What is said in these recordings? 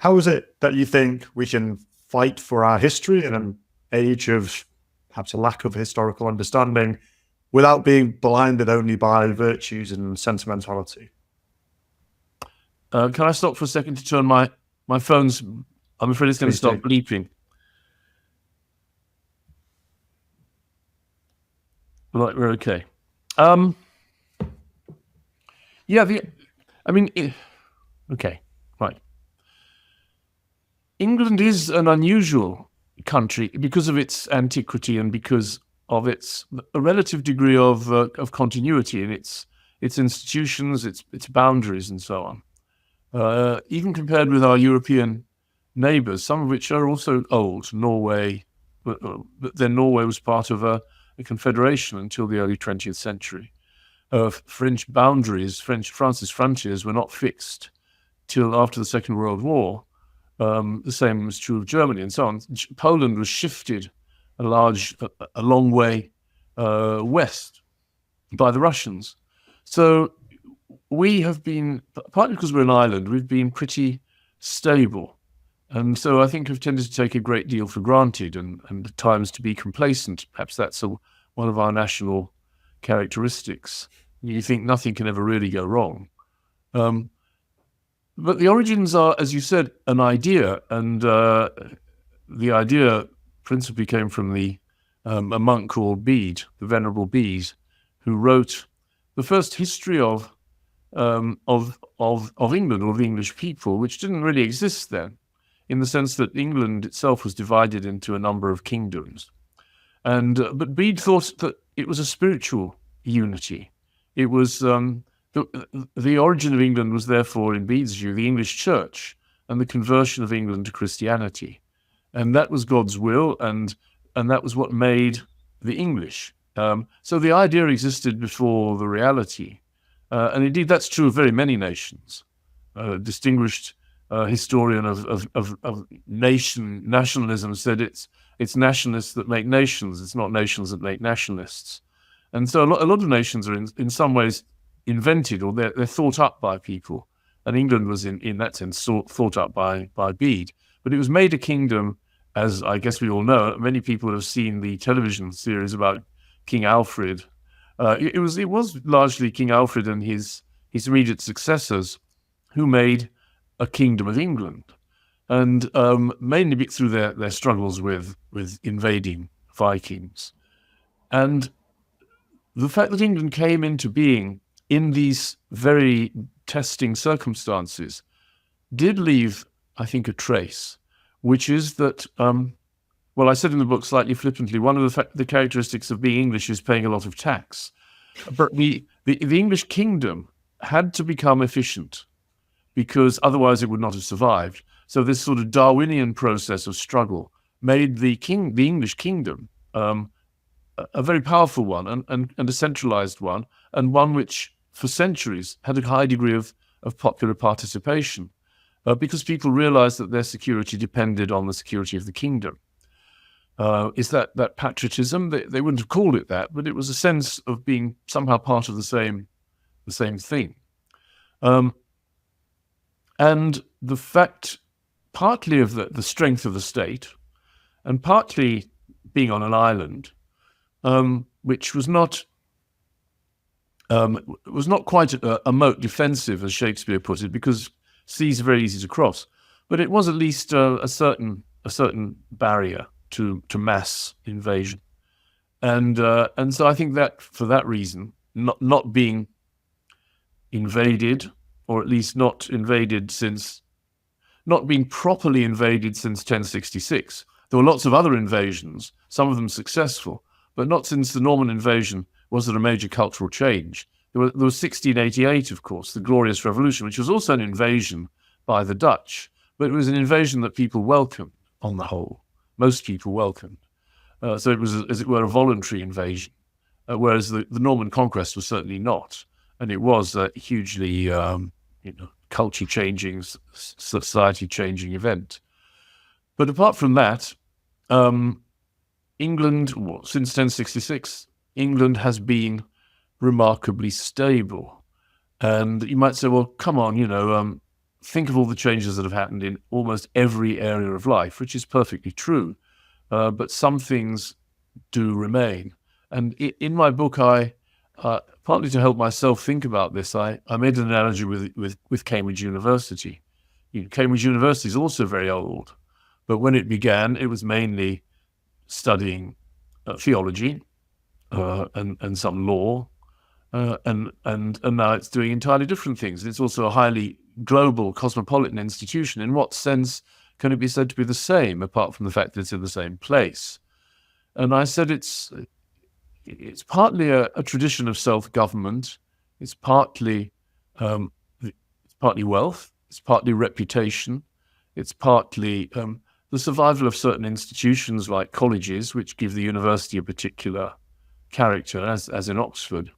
How is it that you think we can fight for our history in an age of perhaps a lack of historical understanding without being blinded only by virtues and sentimentality? Can I stop for a second to turn my phone's? I'm afraid it's going to Please start do. bleeping. Right, we're okay. Yeah, okay, right. England is an unusual country because of its antiquity and because of a relative degree of continuity in its institutions, its boundaries, and so on. Even compared with our European neighbours, some of which are also old. Norway, but then Norway was part of a confederation until the early 20th century. French boundaries, France's frontiers were not fixed till after the Second World War. The same was true of Germany and so on. Poland was shifted a long way west by the Russians. So we have been, partly because we're an island, we've been pretty stable. And so I think have tended to take a great deal for granted and at times to be complacent. Perhaps that's one of our national characteristics. You think nothing can ever really go wrong. But the origins are, as you said, an idea, and the idea principally came from a monk called Bede, the Venerable Bede, who wrote the first history of England or the English people, which didn't really exist then, in the sense that England itself was divided into a number of kingdoms. But Bede thought that it was a spiritual unity. It was the origin of England was therefore, in Bede's view, the English Church and the conversion of England to Christianity, and that was God's will, and that was what made the English. So the idea existed before the reality, and indeed that's true of very many nations. Distinguished historian of nationalism said it's nationalists that make nations. It's not nations that make nationalists. And so a lot of nations are in some ways invented, or they're thought up by people. And England was in that sense thought up by Bede. But it was made a kingdom, as I guess we all know. Many people have seen the television series about King Alfred. It was largely King Alfred and his immediate successors who made a kingdom of England, and mainly through their struggles with invading Vikings. And the fact that England came into being in these very testing circumstances did leave, I think, a trace, which is that, well, I said in the book slightly flippantly, one of the characteristics of being English is paying a lot of tax. But the English kingdom had to become efficient, because otherwise it would not have survived. So this sort of Darwinian process of struggle made the English kingdom a very powerful one and a centralized one, and one which for centuries had a high degree of popular participation, because people realized that their security depended on the security of the kingdom. Is that patriotism? They wouldn't have called it that, but it was a sense of being somehow part of the same thing. And the fact, partly of the strength of the state, and partly being on an island, which was not quite a moat defensive, as Shakespeare put it, because seas are very easy to cross, but it was at least a certain barrier to mass invasion, and so I think that for that reason, not being invaded, or at least not being properly invaded since 1066. There were lots of other invasions, some of them successful, but not since the Norman invasion was there a major cultural change. There was 1688, of course, the Glorious Revolution, which was also an invasion by the Dutch, but it was an invasion that people welcomed on the whole. Most people welcomed. So it was, as it were, a voluntary invasion, whereas the Norman conquest was certainly not. And it was a hugely culture-changing, society-changing event. But apart from that, England, since 1066, England has been remarkably stable. And you might say, well, come on, think of all the changes that have happened in almost every area of life, which is perfectly true. But some things do remain. And in my book, partly to help myself think about this, I made an analogy with Cambridge University. Cambridge University is also very old, but when it began, it was mainly studying theology and some law, and now it's doing entirely different things. It's also a highly global, cosmopolitan institution. In what sense can it be said to be the same, apart from the fact that it's in the same place? And I said it's partly a tradition of self-government. It's partly wealth. It's partly reputation. It's partly the survival of certain institutions like colleges, which give the university a particular character, as in Oxford.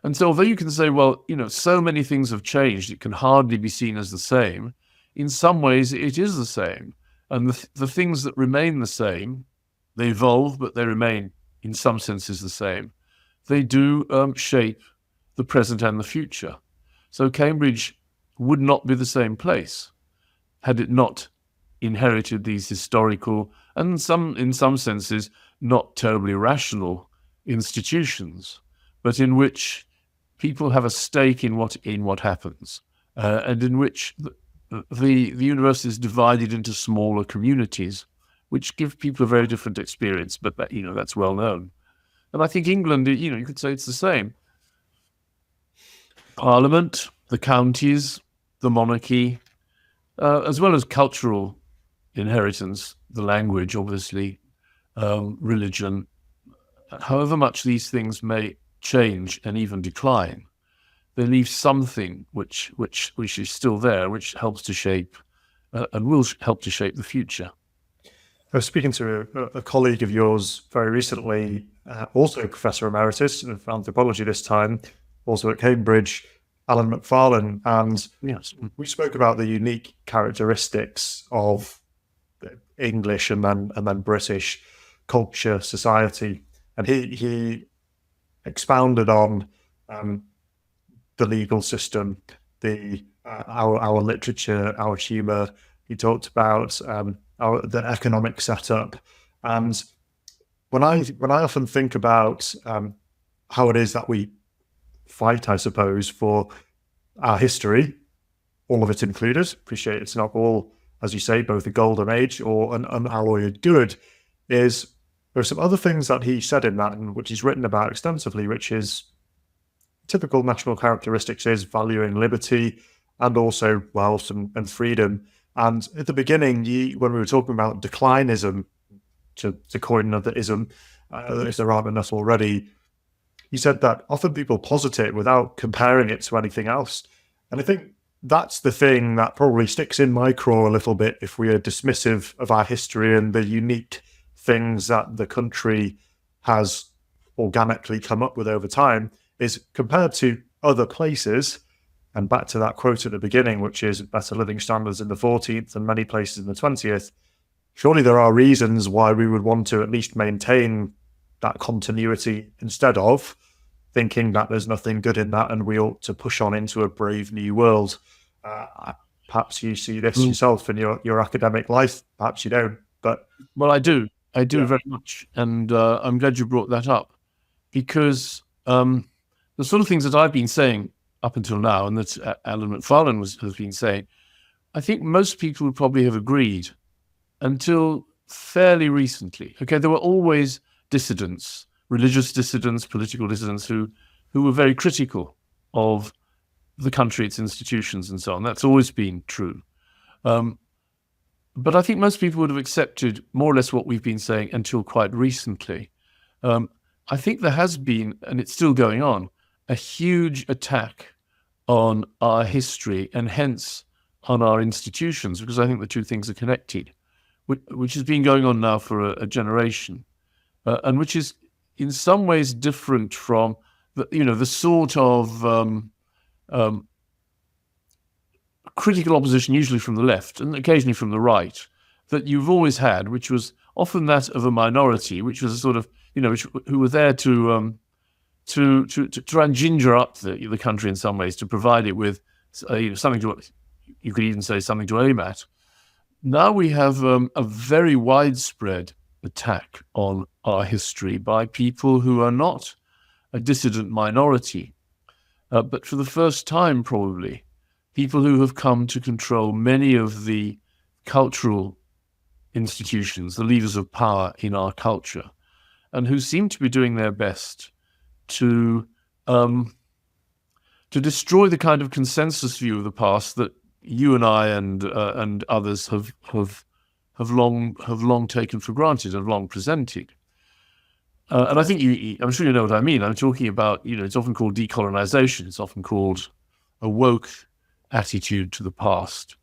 And so although you can say, well, so many things have changed, it can hardly be seen as the same, in some ways it is the same. And the things that remain the same, they evolve, but they remain in some senses the same. They do shape the present and the future. So Cambridge would not be the same place had it not inherited these historical and in some senses not terribly rational institutions, but in which people have a stake in what happens, and in which the university is divided into smaller communities, which give people a very different experience. But that's well known. And I think England, you could say it's the same. Parliament, the counties, the monarchy, as well as cultural inheritance, the language, obviously, religion. However much these things may change and even decline, they leave something which is still there, which helps to shape and will help to shape the future. I was speaking to a colleague of yours very recently, also a professor emeritus of anthropology this time, also at Cambridge, Alan McFarlane, and yes, we spoke about the unique characteristics of English and then British culture, society, and he expounded on the legal system, our literature, our humour. He talked about the economic setup, and when I often think about how it is that we fight, I suppose, for our history, all of it included. Appreciate it's not all, as you say, both the golden age or an unalloyed good. There are some other things that he said in that, and which he's written about extensively, which is typical national characteristics is valuing liberty and also wealth and freedom. And at the beginning, when we were talking about declinism, to coin another ism, if there aren't enough already, he said that often people posit it without comparing it to anything else. And I think that's the thing that probably sticks in my craw a little bit if we are dismissive of our history and the unique things that the country has organically come up with over time, is compared to other places, and back to that quote at the beginning, which is better living standards in the 14th and many places in the 20th, surely there are reasons why we would want to at least maintain that continuity instead of thinking that there's nothing good in that and we ought to push on into a brave new world. Perhaps you see this yourself in your academic life, perhaps you don't. But well, I do very much, and I'm glad you brought that up, because the sort of things that I've been saying up until now, and that Alan McFarlane has been saying, I think most people would probably have agreed until fairly recently. Okay, there were always dissidents, religious dissidents, political dissidents, who were very critical of the country, its institutions, and so on. That's always been true. But I think most people would have accepted more or less what we've been saying until quite recently. I think there has been, and it's still going on, a huge attack on our history and hence on our institutions, because I think the two things are connected, which has been going on now for a generation, and which is in some ways different from the sort of critical opposition, usually from the left and occasionally from the right, that you've always had, which was often that of a minority, which was a sort of who were there to try and ginger up the country in some ways, to provide it with something to you could even say something to aim at. Now we have a very widespread attack on our history by people who are not a dissident minority, but for the first time, probably, people who have come to control many of the cultural institutions, the levers of power in our culture, and who seem to be doing their best to destroy the kind of consensus view of the past that you and I and others have long taken for granted and long presented. And I think I'm sure you know what I mean. I'm talking about, it's often called decolonization. It's often called a woke attitude to the past.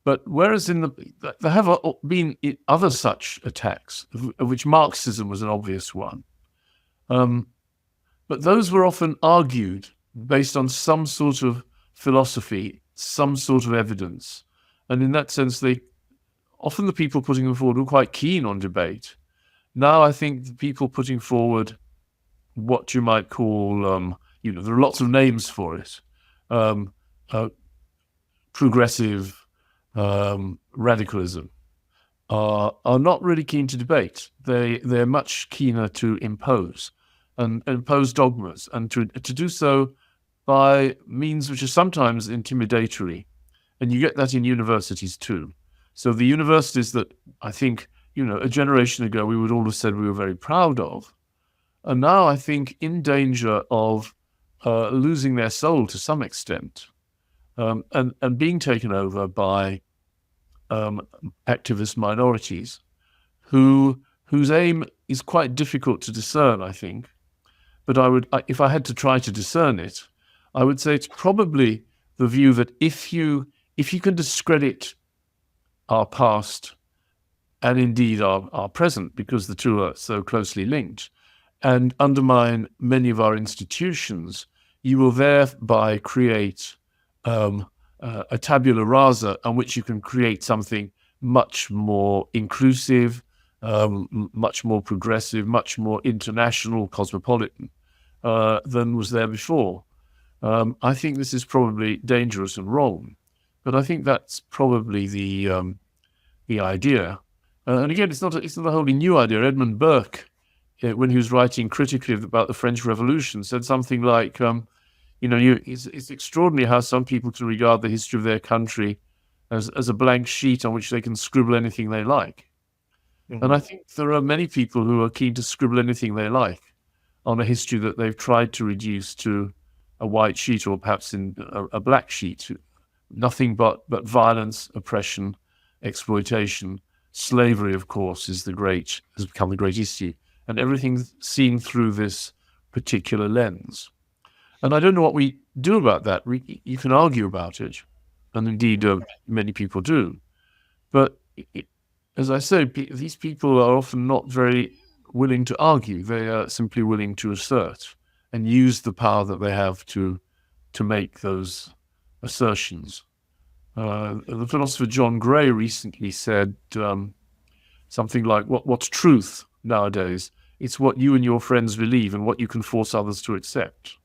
But whereas there have been other such attacks, of which Marxism was an obvious one, but those were often argued based on some sort of philosophy, some sort of evidence. And in that sense, often the people putting them forward were quite keen on debate. Now I think the people putting forward what you might call, there are lots of names for it, progressive radicalism, are not really keen to debate. They're much keener to impose and impose dogmas, and to do so by means which are sometimes intimidatory. And you get that in universities too. So the universities that I think, a generation ago we would all have said we were very proud of, are now, I think, in danger of losing their soul to some extent, and being taken over by activist minorities whose aim is quite difficult to discern, I think. But if I had to try to discern it, I would say it's probably the view that if you can discredit our past and indeed our present, because the two are so closely linked, and undermine many of our institutions, you will thereby create a tabula rasa on which you can create something much more inclusive, much more progressive, much more international, cosmopolitan than was there before. I think this is probably dangerous and wrong, but I think that's probably the idea. And again, it's not a wholly new idea. Edmund Burke, when he was writing critically about the French Revolution, said something like, it's extraordinary how some people can regard the history of their country as a blank sheet on which they can scribble anything they like. Mm-hmm. And I think there are many people who are keen to scribble anything they like on a history that they've tried to reduce to a white sheet, or perhaps in a black sheet. Nothing but violence, oppression, exploitation, slavery, of course, has become the great issue. And everything's seen through this particular lens. And I don't know what we do about that. You can argue about it, and indeed many people do. But as I say, these people are often not very willing to argue. They are simply willing to assert and use the power that they have to make those assertions. The philosopher John Gray recently said something like, what's truth nowadays? It's what you and your friends believe and what you can force others to accept.